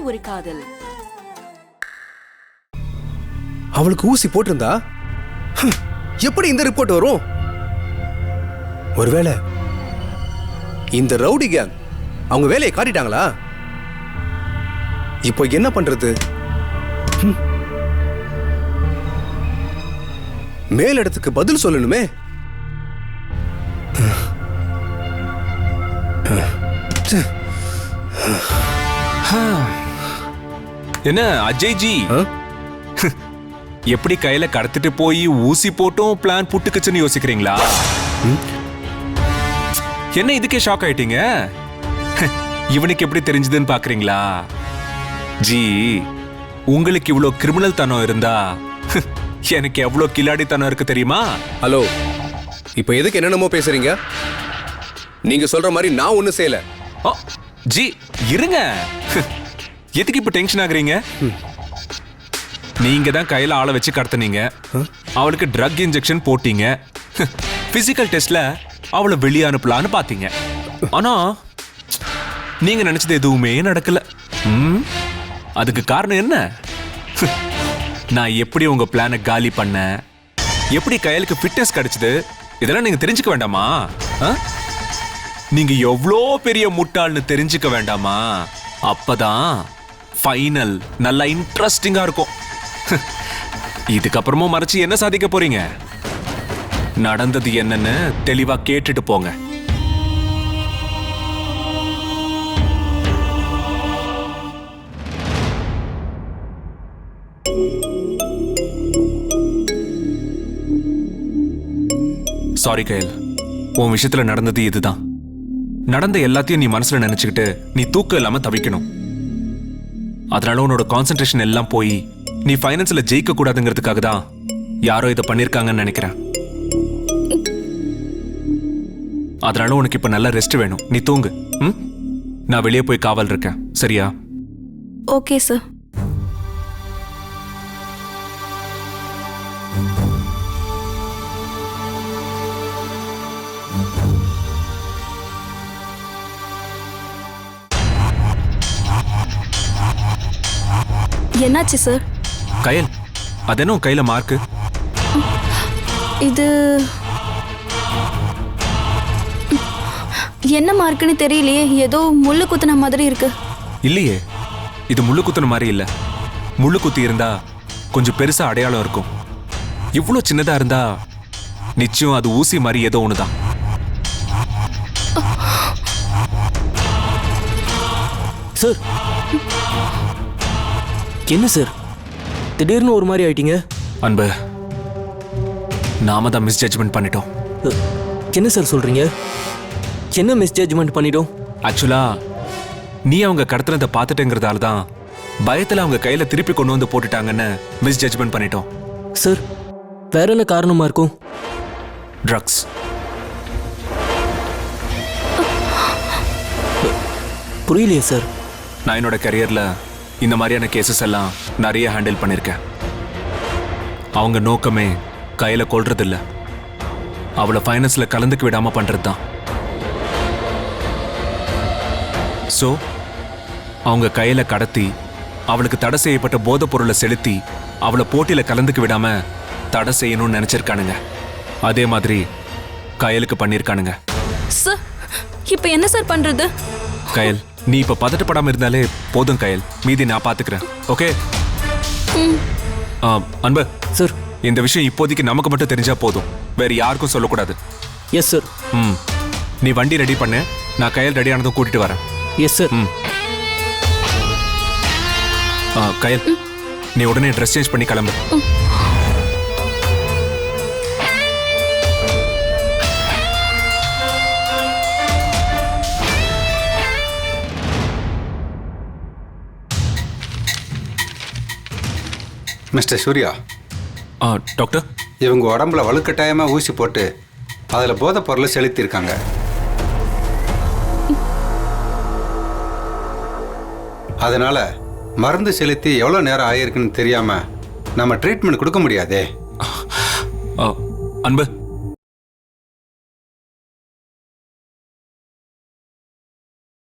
ஒரு காதல். அவளுக்கு ஊசி போட்டிருந்தா எப்படி இந்த ரிப்போர்ட் வரும்? ஒருவேளை இந்த ரவுடி கேங் அவங்க வேலையை காட்டிட்டாங்களா? இப்போ என்ன பண்றது? மேலிடத்துக்கு பதில் சொல்லணுமே. என்ன அஜய் ஜி, எப்படி கையில கடத்திட்டு போய் ஊசி போட்டும் பிளான் புட்டுக்குச்சுன்னு யோசிக்கிறீங்களா? என்ன இதுக்கே ஷாக் ஆயிட்டீங்க? இவனுக்கு எப்படி தெரிஞ்சதுன்னு பாக்குறீங்களா? ஜி, உங்களுக்கு இவ்வளவு கிரிமினல் தனம் இருந்தா எனக்கு எவ்வளவு கில்லாடித்தனம் இருக்கு தெரியுமா? ஹலோ, இப்போ எதுக்கு என்னென்னமோ பேசுறீங்க? நீங்க சொல்ற மாதிரி நான் ஒண்ணும் செய்யல. ஜி இருங்க, எதுக்கு இப்ப டென்ஷன் ஆகுறீங்க? நீங்க தான் கையில ஆளை வச்சு கடத்துனீங்க, அவளுக்கு ட்ரக் இன்ஜெக்ஷன் போட்டீங்க, பிசிக்கல் டெஸ்ட்ல அவளை வெளியே அனுப்பலான்னு பாத்தீங்க. ஆனா நீங்க நினைச்சது எதுவுமே நடக்கல. அதுக்கு காரணம் என்ன? நான் எப்படி உங்க பிளானை காலி பண்ண, எப்படி கையலுக்கு ஃபிட்னஸ் கிடைச்சது, இதெல்லாம் நீங்க தெரிஞ்சுக்க வேண்டாமா? நீங்க எவ்வளோ பெரிய முட்டாள்னு தெரிஞ்சுக்க வேண்டாமா? அப்பதான் ஃபைனல் நல்லா இன்ட்ரெஸ்டிங்கா இருக்கும். இதுக்கப்புறமும் மறைச்சு என்ன சாதிக்க போறீங்க? நடந்தது என்னன்னு தெளிவா கேட்டுட்டு போங்க. சாரி கயல், உன் விஷயத்துல நடந்தது இதுதான். நடந்த எல்லாத்தையும் நீ மனசுல நினைச்சுக்கிட்டு நீ தூக்கம் இல்லாம தவிக்கணும். அதனால உன்னோட கான்சென்ட்ரேஷன் எல்லாம் போய் நீ ஃபைனான்ஸ்ல ஜெயிக்க கூடாதுங்கிறதுக்காக தான் யாரோ இதை பண்ணிருக்காங்கன்னு நினைக்கிறேன். அதனால உனக்கு இப்ப நல்ல ரெஸ்ட் வேணும், நீ தூங்கு. நான் வெளியே போய் காவல் இருக்கேன், சரியா? Okay sir. என்னாச்சு சார்? கயல், அது என்ன கையில மார்க்கு? இது என்ன மார்க்குன்னு தெரியலையே, ஏதோ முள்ளு குத்துன மாதிரி இருக்கு. இல்லையே, இது முள்ளு குத்துன மாதிரி இல்ல. முள்ளு குத்தி இருந்தா கொஞ்சம் பெருசா அடையாளம் இருக்கும். இவ்வளவு சின்னதா இருந்தா நிச்சயம் அது ஊசி மாதிரி ஏதோ ஒண்ணுதான். சார், என்ன சார் திடீர்னு ஒரு மாதிரி ஆயிட்டீங்க? அன்பு, நாம தான் மிஸ் ஜட்ஜ்மெண்ட் பண்ணிட்டோம். என்ன சார் சொல்றீங்க? என்ன மிஸ் ஜட்ஜ்மெண்ட் பண்ணிட்டோம்? ஆக்சுவலா நீ அவங்க கடத்தினதை பார்த்துட்டேங்கிறதால தான் பயத்துல அவங்க கையில திருப்பி கொண்டு வந்து போட்டுட்டாங்கன்னு மிஸ் ஜட்ஜ்மெண்ட் பண்ணிட்டோம். சார், வேற என்ன காரணமா இருக்கும்? ட்ரக்ஸ். புரியலையே சார். நான் என்னோட கரியர்ல இந்த மாதிரியான கேசஸ் எல்லாம் நிறைய ஹேண்டில் பண்ணியிருக்கேன். அவங்க நோக்கமே கையில கொள்றது இல்ல, அவளை ஃபைனான்ஸ்ல கலந்துக்க விடாம பண்றது தான். ஸோ அவங்க கையில கடத்தி அவளுக்கு தடை செய்யப்பட்ட போதைப் பொருளை செலுத்தி அவளை போட்டியில கலந்துக்க விடாம தடை செய்யணும்னு நினைச்சிருக்கானுங்க. அதே மாதிரி கயலுக்கு பண்ணிருக்கானுங்க. சார், இப்போ என்ன சார் பண்றது? கயல், நீ இப்ப பதட்டப்படாம இருந்தாலே போதும் கயல், மீதி நான் பாத்துக்கிறேன். ஓகே? அன்பு சார், இந்த விஷயம் இப்போதைக்கு நமக்கு மட்டும் தெரிஞ்சா போதும், வேற யாருக்கும் சொல்லக்கூடாது. Yes sir. நீ வண்டி ரெடி பண்ணு, நான் கயல் ரெடி ஆனதும் கூட்டிட்டு வரேன். Yes sir. கயல், நீ உடனே ட்ரெஸ் சேஞ்ச் பண்ணி கிளம்பு. மிஸ்டர் சூர்யா, டாக்டர், இவங்க உடம்புல வலுக்கட்டாயமா ஊசி போட்டு அதில் போதைப் பொருளை செலுத்தியிருக்காங்க. அதனால மருந்து செலுத்தி எவ்வளோ நேரம் ஆகியிருக்குன்னு தெரியாம நம்ம ட்ரீட்மெண்ட் கொடுக்க முடியாதே. அன்பு,